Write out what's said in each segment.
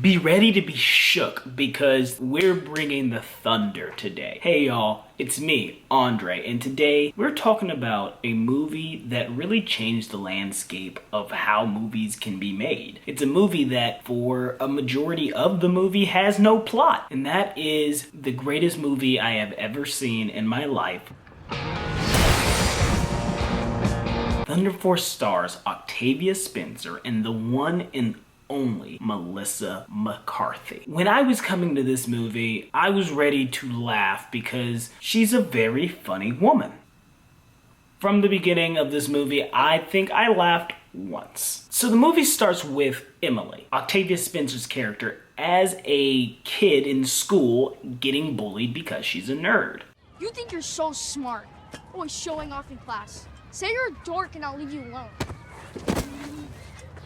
Be ready to be shook because we're bringing the thunder today. Hey y'all, it's me, Andre, and today we're talking about a movie that really changed the landscape of how movies can be made. It's a movie that, for a majority of the movie, has no plot, and that is the greatest movie I have ever seen in my life. Thunder Force stars Octavia Spencer and the one and only Melissa McCarthy. When I was coming to this movie, I was ready to laugh because she's a very funny woman. From the beginning of this movie, I think I laughed once. So the movie starts with Emily, Octavia Spencer's character, as a kid in school getting bullied because she's a nerd. You think you're so smart, always showing off in class. Say you're a dork and I'll leave you alone.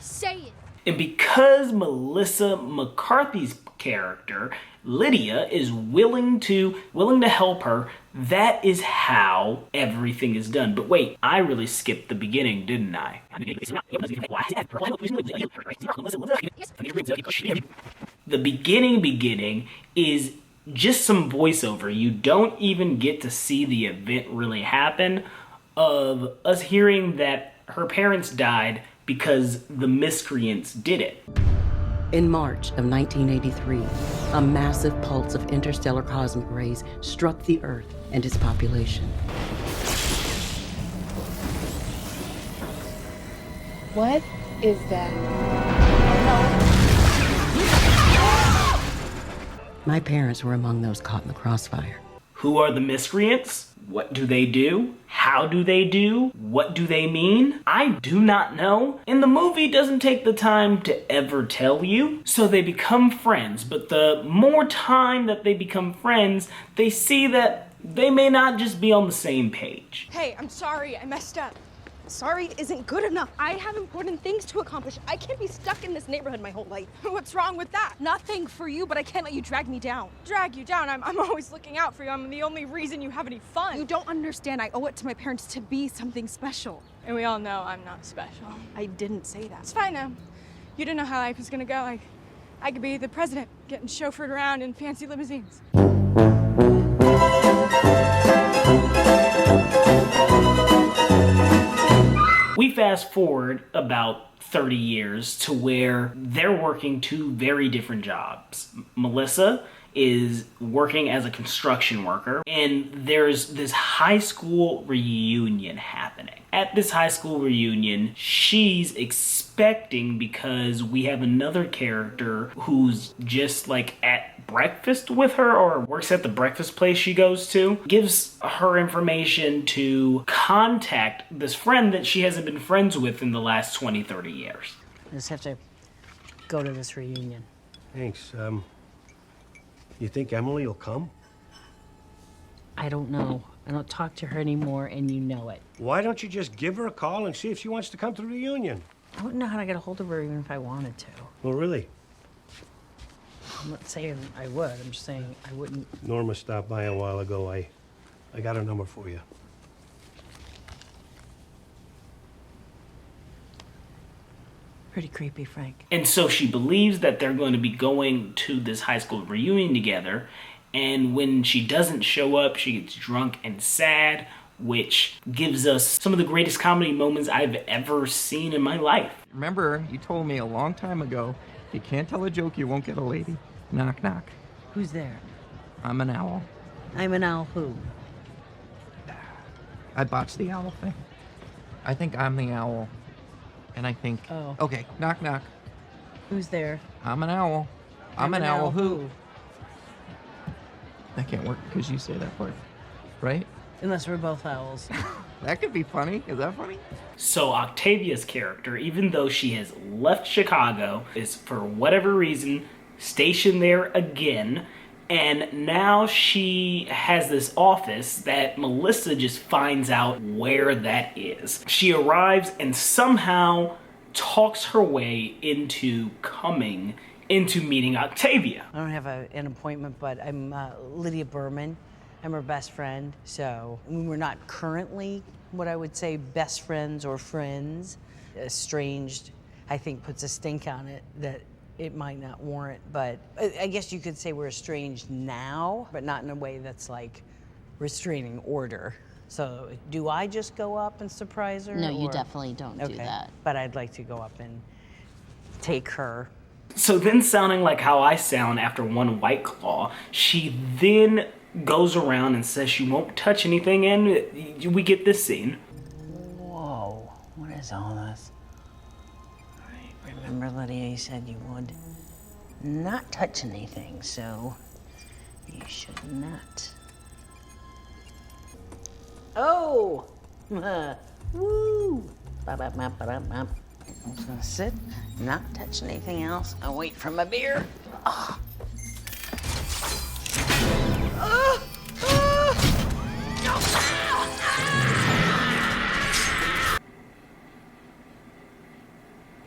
Say it. And because Melissa McCarthy's character, Lydia, is willing to help her, that is how everything is done. But wait, I really skipped the beginning, didn't I? The beginning is just some voiceover. You don't even get to see the event really happen, of us hearing that her parents died because the miscreants did it. In March of 1983, a massive pulse of interstellar cosmic rays struck the Earth and its population. What is that? My parents were among those caught in the crossfire. Who are the miscreants? What do they do? How do they do? What do they mean? I do not know. And the movie doesn't take the time to ever tell you. So they become friends, but the more time that they become friends, they see that they may not just be on the same page. Hey, I'm sorry, I messed up. Sorry isn't good enough. I have important things to accomplish. I can't be stuck in this neighborhood my whole life. What's wrong with that? Nothing for you, but I can't let you drag me down. Drag you down? I'm always looking out for you. I'm the only reason you have any fun. You don't understand. I owe it to my parents to be something special. And we all know I'm not special. I didn't say that. It's fine now. You didn't know how life was gonna go. I could be the president, getting chauffeured around in fancy limousines. We fast forward about 30 years to where they're working two very different jobs. Melissa is working as a construction worker, and there's this high school reunion happening. At this high school reunion, she's expecting, because we have another character who's just like at breakfast with her or works at the breakfast place she goes to, gives her information to contact this friend that she hasn't been friends with in the last 20, 30 years. I just have to go to this reunion. Thanks. You think Emily will come? I don't know. I don't talk to her anymore, and you know it. Why don't you just give her a call and see if she wants to come to the reunion? I wouldn't know how to get a hold of her even if I wanted to. Well, really? I'm not saying I would. I'm just saying I wouldn't. Norma stopped by a while ago. I got her number for you. Pretty creepy, Frank. And so she believes that they're going to be going to this high school reunion together. And when she doesn't show up, she gets drunk and sad, which gives us some of the greatest comedy moments I've ever seen in my life. Remember, you told me a long time ago, if you can't tell a joke, you won't get a lady. Knock, knock. Who's there? I'm an owl. I'm an owl who? I botched the owl thing. I think I'm the owl. And I think... Oh. Okay, knock, knock. Who's there? I'm an owl. I'm an owl who? who? That can't work because you say that part, right? Unless we're both owls. That could be funny. Is that funny? So Octavia's character, even though she has left Chicago, is for whatever reason stationed there again, and now she has this office that Melissa just finds out where that is. She arrives and somehow talks her way into coming into meeting Octavia. I don't have an appointment, but I'm Lydia Berman. I'm her best friend, so we're not currently what I would say best friends or friends. Estranged, I think, puts a stink on it that it might not warrant, but I guess you could say we're estranged now, but not in a way that's like restraining order. So do I just go up and surprise her? No, you definitely don't do that. But I'd like to go up and take her. So then, sounding like how I sound after one White Claw, she then goes around and says she won't touch anything, and we get this scene. Whoa, what is all this? Remember, Lydia, you said you would not touch anything, so you should not. Oh! Woo! Ba-ba-ba-ba-ba-ba. I'm just gonna sit, not touch anything else. I'll wait for my beer. Oh.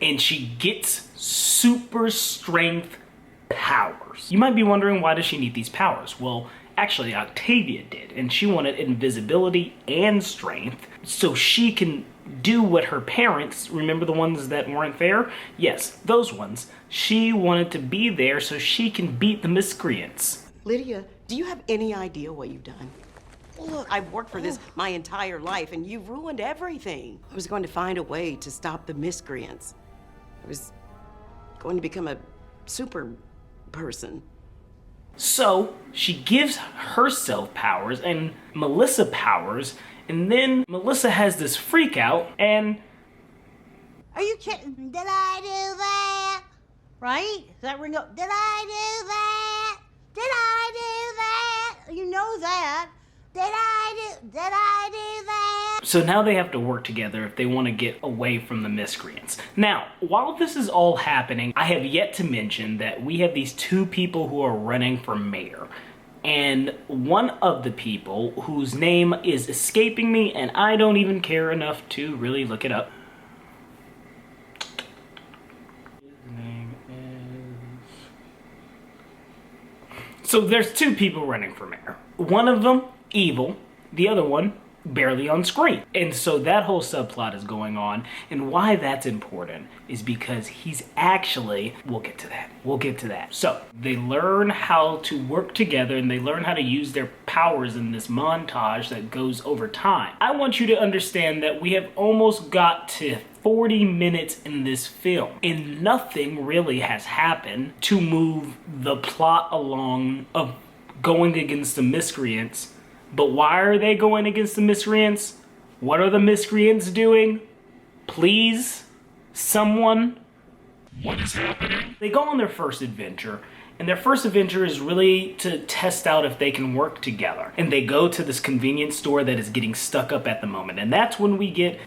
And she gets super strength powers. You might be wondering, why does she need these powers? Well, actually Octavia did, and she wanted invisibility and strength so she can do what her parents, remember the ones that weren't there? Yes, those ones. She wanted to be there so she can beat the miscreants. Lydia, do you have any idea what you've done? Well, look, I've worked for this my entire life, and you've ruined everything. I was going to find a way to stop the miscreants. I was going to become a super person. So she gives herself powers and Melissa powers, and then Melissa has this freak out, and Are you kidding? Did I do that? Right? Does that ring up? Did I do that? Did I do that? You know that. Did I do that? so now they have to work together if they want to get away from the miscreants. Now, while this is all happening, I have yet to mention that we have these two people who are running for mayor. And one of the people, whose name is escaping me, and I don't even care enough to really look it up. His name is... So there's two people running for mayor. One of them, evil. The other one, barely on screen. And so that whole subplot is going on, and why that's important is because he's actually, we'll get to that. So they learn how to work together, and they learn how to use their powers in this montage that goes over time. I want you to understand that we have almost got to 40 minutes in this film, and nothing really has happened to move the plot along of going against the miscreants. But why are they going against the miscreants? What are the miscreants doing? Please, someone. What is happening? They go on their first adventure, and their first adventure is really to test out if they can work together. And they go to this convenience store that is getting stuck up at the moment, and that's when we get...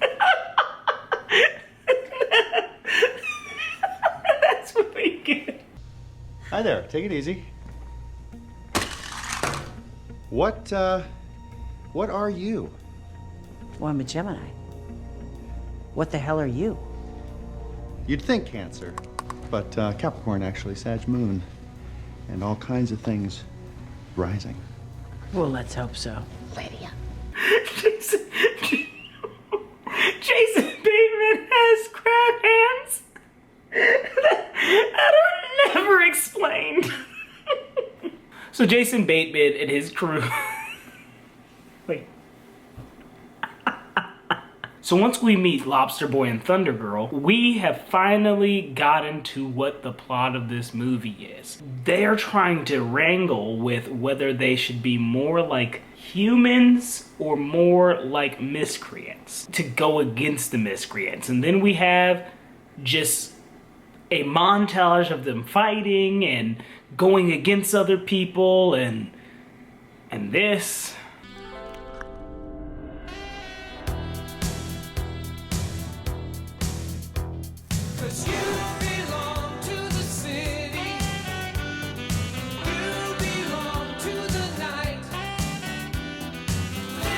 That's what we get. Hi there, take it easy. What are you? Well, I'm a Gemini. What the hell are you? You'd think Cancer, but Capricorn actually, Sag Moon, and all kinds of things rising. Well, let's hope so. Lydia. Jason Bateman has crab hands that are never explained. So Jason Bateman and his crew... Wait. So once we meet Lobster Boy and Thunder Girl, we have finally gotten to what the plot of this movie is. They are trying to wrangle with whether they should be more like humans or more like miscreants to go against the miscreants. And then we have just a montage of them fighting and going against other people and this.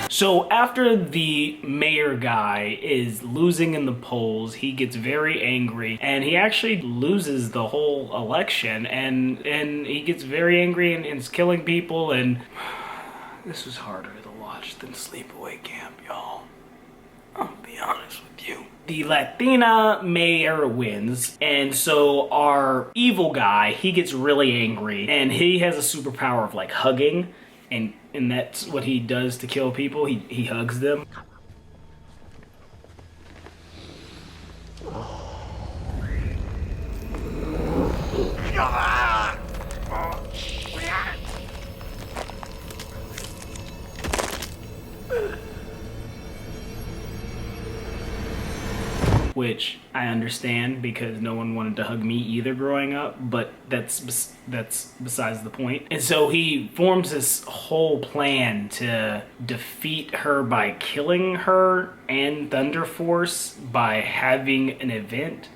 So after the mayor guy is losing in the polls, he gets very angry, and he actually loses the whole election, and he gets very angry and is killing people, and this was harder to watch than Sleepaway Camp, y'all. I'll be honest with you. The Latina mayor wins, and so our evil guy, he gets really angry, and he has a superpower of like hugging, and that's what he does to kill people. He hugs them. Which I understand because no one wanted to hug me either growing up, but that's besides the point. And so he forms this whole plan to defeat her by killing her and Thunder Force by having an event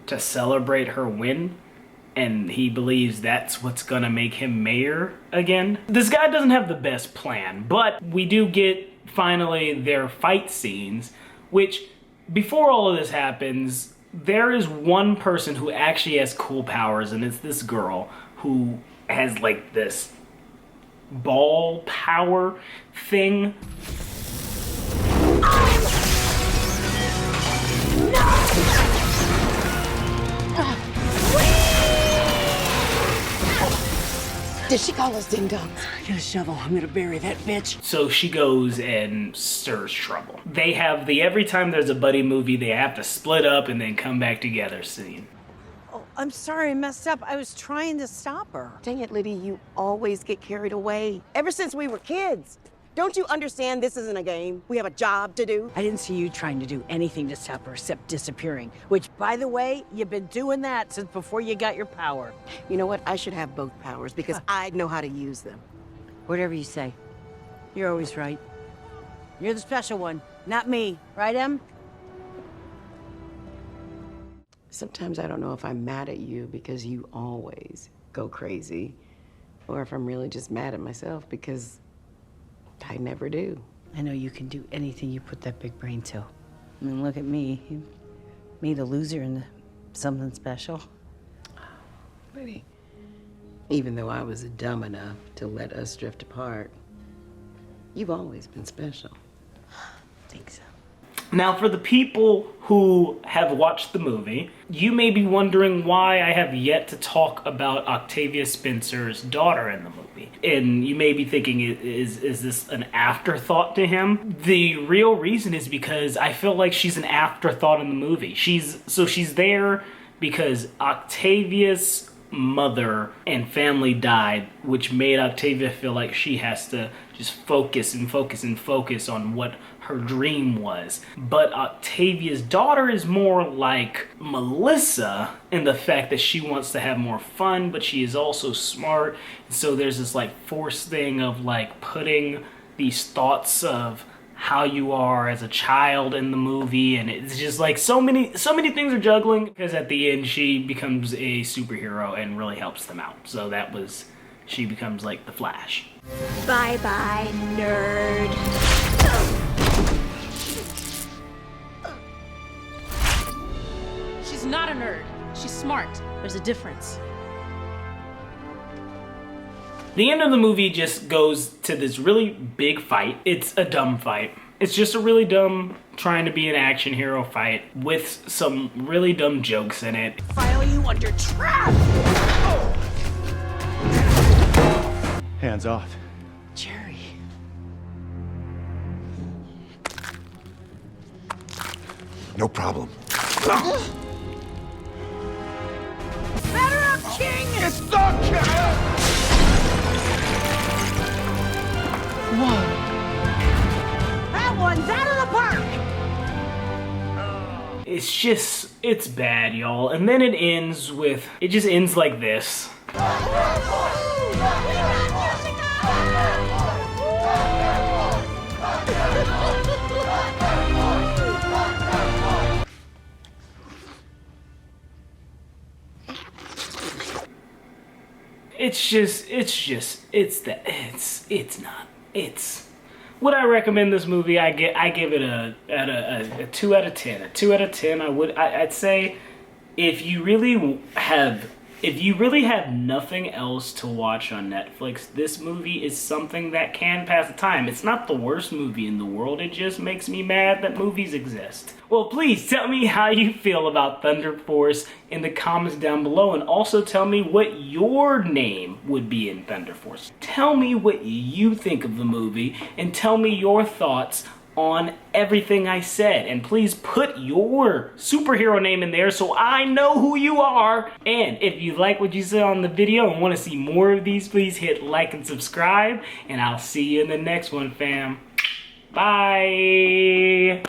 to celebrate her win. And he believes that's what's gonna make him mayor again. This guy doesn't have the best plan, but we do get finally their fight scenes, which before all of this happens, there is one person who actually has cool powers, and it's this girl who has like this ball power thing. Did she call us ding-dongs? Get a shovel. I'm gonna bury that bitch. So she goes and stirs trouble. They have the every time there's a buddy movie, they have to split up and then come back together scene. Oh, I'm sorry, I messed up. I was trying to stop her. Dang it, Liddy, you always get carried away. Ever since we were kids. Don't you understand this isn't a game? We have a job to do. I didn't see you trying to do anything to stop her except disappearing. Which, by the way, you've been doing that since before you got your power. You know what? I should have both powers because I know how to use them. Whatever you say. You're always right. You're the special one, not me. Right, Em? Sometimes I don't know if I'm mad at you because you always go crazy, or if I'm really just mad at myself because I never do. I know you can do anything you put that big brain to. I mean, look at me. You made a loser into something special. Liddy, even though I was dumb enough to let us drift apart, you've always been special. I think so. Now, for the people who have watched the movie, you may be wondering why I have yet to talk about Octavia Spencer's daughter in the movie. And you may be thinking, is this an afterthought to him? The real reason is because I feel like she's an afterthought in the movie. She's there because Octavia's mother and family died, which made Octavia feel like she has to just focus on what her dream was. But Octavia's daughter is more like Melissa in the fact that she wants to have more fun, but she is also smart. And so there's this like forced thing of like putting these thoughts of how you are as a child in the movie, and it's just like so many things are juggling, because at the end she becomes a superhero and really helps them out. So she becomes like the Flash. Bye-bye, nerd. She's not a nerd. She's smart. There's a difference. The end of the movie just goes to this really big fight. It's a dumb fight. It's just a really dumb, trying to be an action hero fight with some really dumb jokes in it. File you under trap! Hands off. Jerry. No problem. Better up, King! It's the king! Whoa. That one's out of the park! It's bad, y'all. And then it ends like this. Would I recommend this movie? I give it a 2 out of 10. A 2 out of 10. I'd say if you really have If you really have nothing else to watch on Netflix, this movie is something that can pass the time. It's not the worst movie in the world, it just makes me mad that movies exist. Well, please tell me how you feel about Thunder Force in the comments down below, and also tell me what your name would be in Thunder Force. Tell me what you think of the movie, and tell me your thoughts on everything I said, and please put your superhero name in there so I know who you are. And if you like what you saw on the video and want to see more of these, please hit like and subscribe, and I'll see you in the next one, fam. Bye.